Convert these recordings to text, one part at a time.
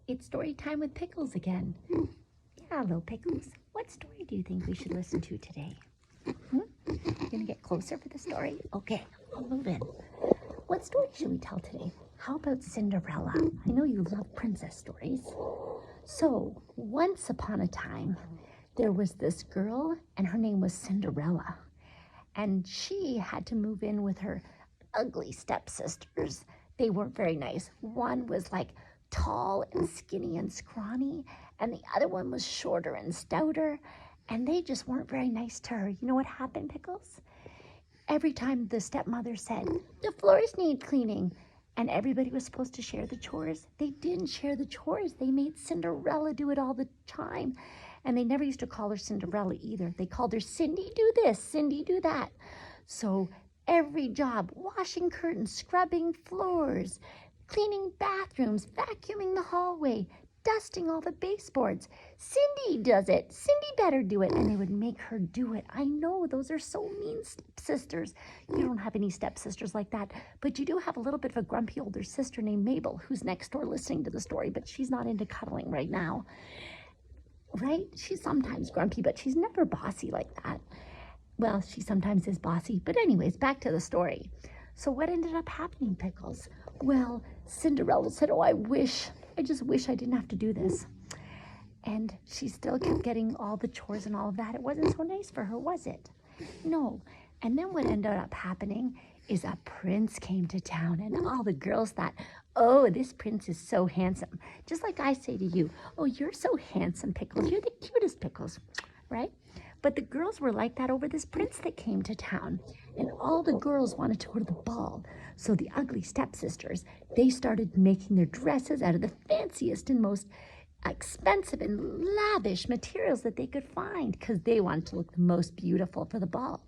It's story time with Pickles again. Yeah, hello, Pickles. What story do you think we should listen to today? You gonna get closer for the story? Okay, I'll move in. What story should we tell today? How about Cinderella? I know you love princess stories. So, once upon a time, there was this girl, and her name was Cinderella. And she had to move in with her ugly stepsisters. They weren't very nice. One was like tall and skinny and scrawny, and the other one was shorter and stouter, and they just weren't very nice to her. You know what happened, Pickles? Every time the stepmother said, the floors need cleaning, and everybody was supposed to share the chores, they didn't share the chores. They made Cinderella do it all the time. And they never used to call her Cinderella either. They called her Cindy, do this, Cindy, do that. So every job, washing curtains, scrubbing floors, cleaning bathrooms, vacuuming the hallway, dusting all the baseboards. Cindy does it. Cindy better do it. And they would make her do it. I know, those are so mean stepsisters. You don't have any stepsisters like that, but you do have a little bit of a grumpy older sister named Mabel, who's next door listening to the story, but she's not into cuddling right now. Right? She's sometimes grumpy, but she's never bossy like that. Well, she sometimes is bossy, but anyways, back to the story. So what ended up happening, Pickles? Well, Cinderella said, oh, I just wish I didn't have to do this. And she still kept getting all the chores and all of that. It wasn't so nice for her, was it? No. And then what ended up happening is a prince came to town, and all the girls thought, oh, this prince is so handsome. Just like I say to you, oh, you're so handsome, Pickles. You're the cutest, Pickles, right? But the girls were like that over this prince that came to town. And all the girls wanted to go to the ball. So the ugly stepsisters, they started making their dresses out of the fanciest and most expensive and lavish materials that they could find, because they wanted to look the most beautiful for the ball.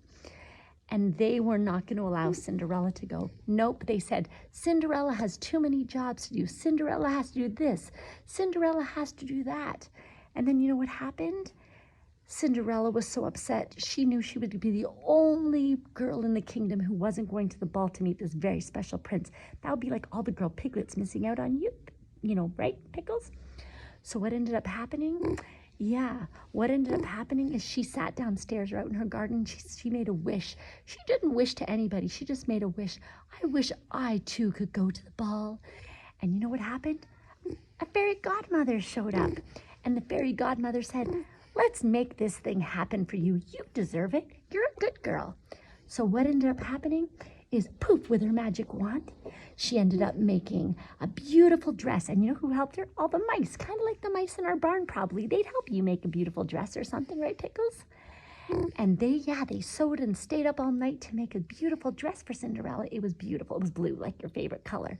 And they were not going to allow Cinderella to go. Nope, they said, Cinderella has too many jobs to do. Cinderella has to do this. Cinderella has to do that. And then you know what happened? Cinderella was so upset. She knew she would be the only girl in the kingdom who wasn't going to the ball to meet this very special prince. That would be like all the girl piglets missing out on you know, right, Pickles? So what ended up happening? Yeah, what ended up happening is she sat downstairs or out in her garden. She made a wish. She didn't wish to anybody. She just made a wish. I wish I too could go to the ball. And you know what happened? A fairy godmother showed up. And the fairy godmother said, let's make this thing happen for you. You deserve it. You're a good girl. So what ended up happening is poof, with her magic wand, she ended up making a beautiful dress. And you know who helped her? All the mice, kind of like the mice in our barn probably. They'd help you make a beautiful dress or something, right, Pickles? And they sewed and stayed up all night to make a beautiful dress for Cinderella. It was beautiful. It was blue, like your favorite color.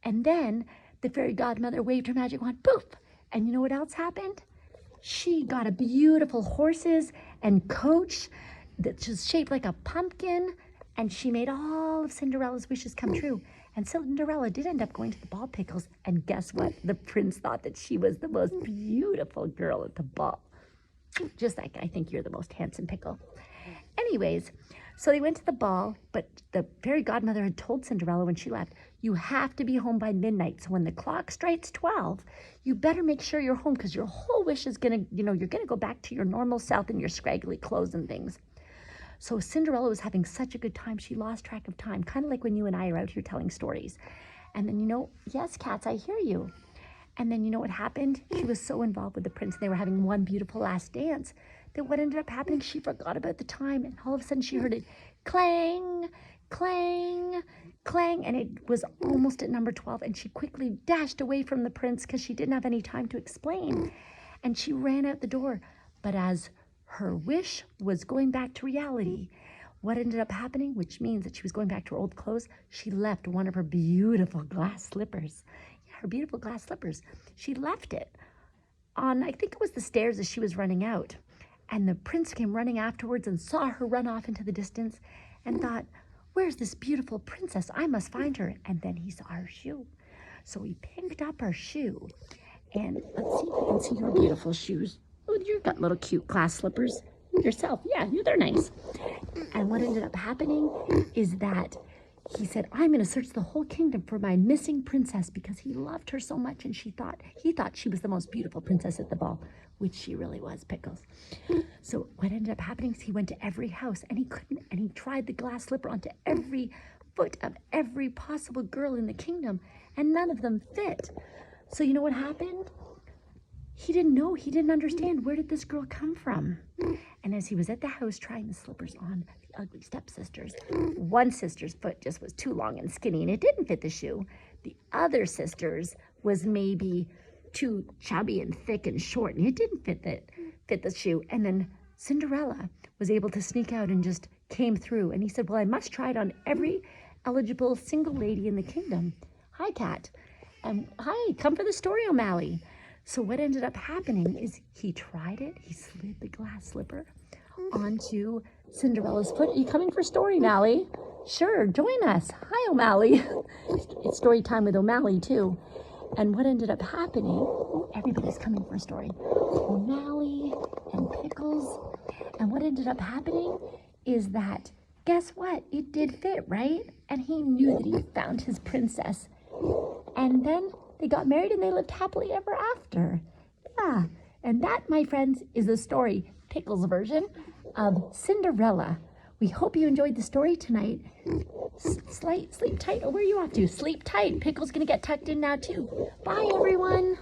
And then the fairy godmother waved her magic wand, poof. And you know what else happened? She got a beautiful horses and coach that's just shaped like a pumpkin, and she made all of Cinderella's wishes come true. And Cinderella did end up going to the ball, Pickles, and guess what? The prince thought that she was the most beautiful girl at the ball. Just like I think you're the most handsome, Pickle. Anyways, so they went to the ball, but the fairy godmother had told Cinderella when she left, you have to be home by midnight. So when the clock strikes 12, you better make sure you're home, because your whole wish is gonna, you're gonna go back to your normal self in your scraggly clothes and things. So Cinderella was having such a good time, she lost track of time, kind of like when you and I are out here telling stories. And then, yes, cats, I hear you. And then you know what happened? She was so involved with the prince, and they were having one beautiful last dance, that what ended up happening, she forgot about the time, and all of a sudden she heard it clang, clang, clang, and it was almost at number 12, and she quickly dashed away from the prince because she didn't have any time to explain. And she ran out the door. But as her wish was going back to reality, what ended up happening, which means that she was going back to her old clothes, she left one of her beautiful glass slippers. Yeah, her beautiful glass slippers. She left it on, I think it was the stairs as she was running out. And the prince came running afterwards and saw her run off into the distance and thought, where's this beautiful princess? I must find her. And then he saw her shoe. So he picked up her shoe. And let's see if I can see your beautiful shoes. Oh, you've got little cute glass slippers yourself. Yeah, they're nice. And what ended up happening is that he said, I'm going to search the whole kingdom for my missing princess, because he loved her so much, and he thought she was the most beautiful princess at the ball, which she really was, Pickles. So what ended up happening is he went to every house, and he tried the glass slipper onto every foot of every possible girl in the kingdom, and none of them fit. So you know what happened? He didn't know, he didn't understand, where did this girl come from? And as he was at the house trying the slippers on the ugly stepsisters, one sister's foot just was too long and skinny and it didn't fit the shoe. The other sister's was maybe too chubby and thick and short, and it didn't fit the shoe. And then Cinderella was able to sneak out and just came through. And he said, well, I must try it on every eligible single lady in the kingdom. Hi, Cat. Hi, come for the story, O'Malley. So what ended up happening is he tried it. He slid the glass slipper onto Cinderella's foot. Are you coming for story, Mally? Sure, join us. Hi, O'Malley. It's story time with O'Malley, too. And what ended up happening, everybody's coming for a story. O'Malley and Pickles. And what ended up happening is that, guess what? It did fit, right? And he knew that he found his princess. And then they got married and they lived happily ever after. Yeah, and that, my friends, is the story, Pickles' version of Cinderella. We hope you enjoyed the story tonight. Sleep tight. Oh, where are you off to? Sleep tight. Pickles' gonna get tucked in now too. Bye, everyone.